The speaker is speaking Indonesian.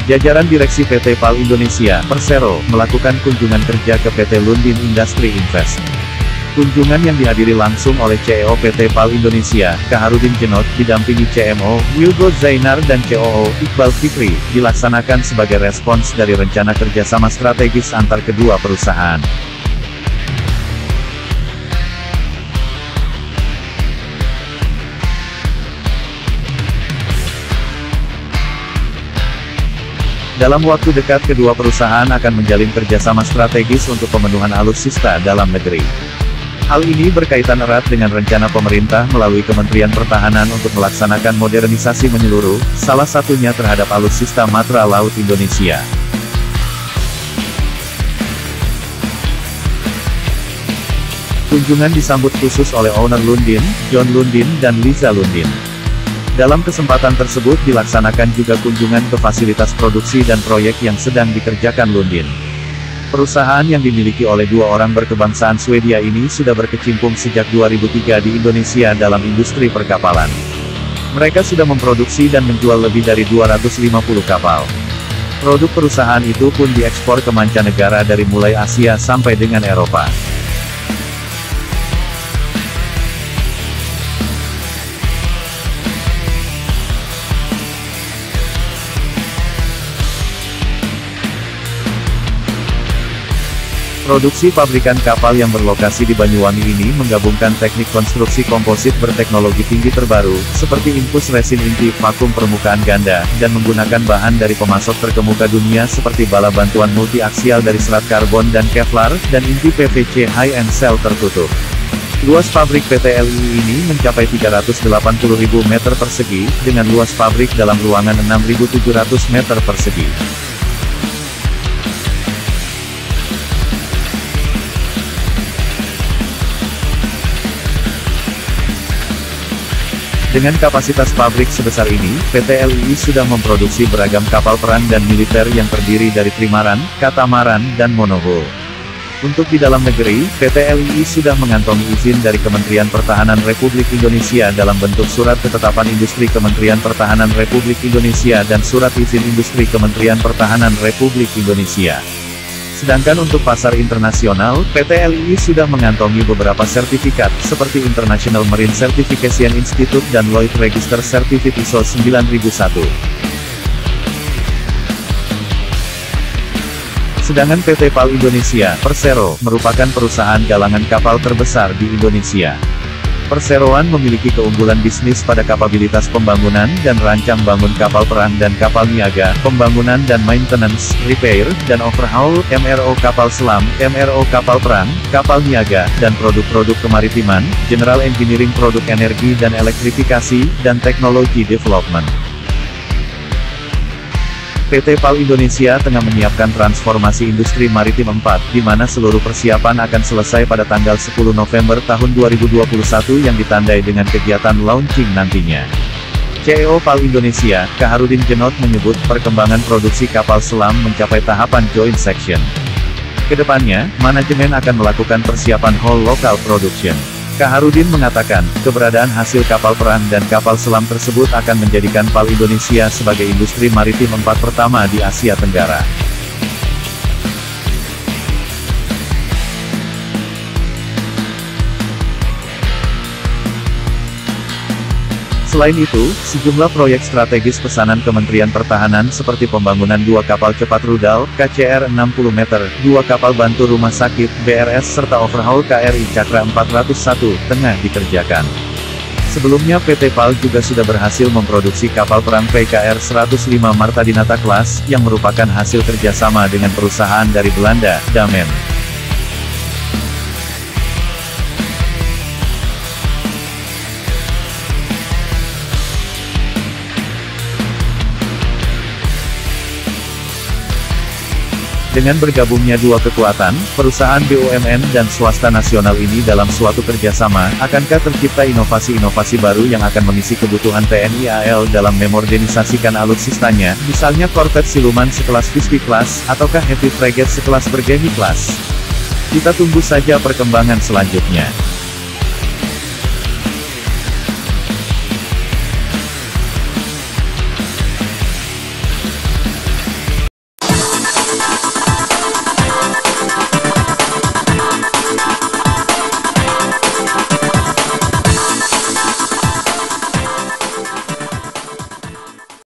Jajaran Direksi PT PAL Indonesia, Persero, melakukan kunjungan kerja ke PT Lundin Industri Invest. Kunjungan yang dihadiri langsung oleh CEO PT PAL Indonesia, Kaharudin Djenot, didampingi CMO, Wilgo Zainar dan COO, Iqbal Fikri, dilaksanakan sebagai respons dari rencana kerjasama strategis antar kedua perusahaan. Dalam waktu dekat kedua perusahaan akan menjalin kerjasama strategis untuk pemenuhan alutsista dalam negeri. Hal ini berkaitan erat dengan rencana pemerintah melalui Kementerian Pertahanan untuk melaksanakan modernisasi menyeluruh, salah satunya terhadap alutsista Matra Laut Indonesia. Kunjungan disambut khusus oleh owner Lundin, John Lundin dan Liza Lundin. Dalam kesempatan tersebut dilaksanakan juga kunjungan ke fasilitas produksi dan proyek yang sedang dikerjakan Lundin. Perusahaan yang dimiliki oleh dua orang berkebangsaan Swedia ini sudah berkecimpung sejak 2003 di Indonesia dalam industri perkapalan. Mereka sudah memproduksi dan menjual lebih dari 250 kapal. Produk perusahaan itu pun diekspor ke mancanegara dari mulai Asia sampai dengan Eropa. Produksi pabrikan kapal yang berlokasi di Banyuwangi ini menggabungkan teknik konstruksi komposit berteknologi tinggi terbaru, seperti infus resin inti, vakum permukaan ganda, dan menggunakan bahan dari pemasok terkemuka dunia seperti bala bantuan multiaksial dari serat karbon dan Kevlar, dan inti PVC high-end cell tertutup. Luas pabrik PT LI ini mencapai 380.000 meter persegi, dengan luas pabrik dalam ruangan 6.700 meter persegi. Dengan kapasitas pabrik sebesar ini, PT LI sudah memproduksi beragam kapal perang dan militer yang terdiri dari trimaran, katamaran, dan monohull. Untuk di dalam negeri, PT LI sudah mengantongi izin dari Kementerian Pertahanan Republik Indonesia dalam bentuk Surat Ketetapan Industri Kementerian Pertahanan Republik Indonesia dan Surat Izin Industri Kementerian Pertahanan Republik Indonesia. Sedangkan untuk pasar internasional, PT LI sudah mengantongi beberapa sertifikat, seperti International Marine Certification Institute dan Lloyd Register Certificate ISO 9001. Sedangkan PT PAL Indonesia, Persero, merupakan perusahaan galangan kapal terbesar di Indonesia. Perseroan memiliki keunggulan bisnis pada kapabilitas pembangunan dan rancang bangun kapal perang dan kapal niaga, pembangunan dan maintenance, repair, dan overhaul, MRO kapal selam, MRO kapal perang, kapal niaga, dan produk-produk kemaritiman, general engineering produk energi dan elektrifikasi, dan teknologi development. PT PAL Indonesia tengah menyiapkan transformasi industri maritim 4, di mana seluruh persiapan akan selesai pada tanggal 10 November tahun 2021 yang ditandai dengan kegiatan launching nantinya. CEO PAL Indonesia, Kaharudin Djenot menyebut perkembangan produksi kapal selam mencapai tahapan joint section. Kedepannya, manajemen akan melakukan persiapan whole local production. Kaharudin mengatakan, keberadaan hasil kapal perang dan kapal selam tersebut akan menjadikan PAL Indonesia sebagai industri maritim 4 pertama di Asia Tenggara. Selain itu, sejumlah proyek strategis pesanan Kementerian Pertahanan seperti pembangunan 2 kapal cepat rudal, KCR 60 meter, 2 kapal bantu rumah sakit, BRS serta overhaul KRI Cakra 401, tengah dikerjakan. Sebelumnya PT PAL juga sudah berhasil memproduksi kapal perang PKR 105 Marta Dinata Class, yang merupakan hasil kerjasama dengan perusahaan dari Belanda, Damen. Dengan bergabungnya dua kekuatan, perusahaan BUMN dan swasta nasional ini dalam suatu kerjasama, akankah tercipta inovasi-inovasi baru yang akan mengisi kebutuhan TNI AL dalam memodernisasikan alutsistanya, misalnya korvet siluman sekelas Visby Class, ataukah heavy frigate sekelas Bergemi Class? Kita tunggu saja perkembangan selanjutnya.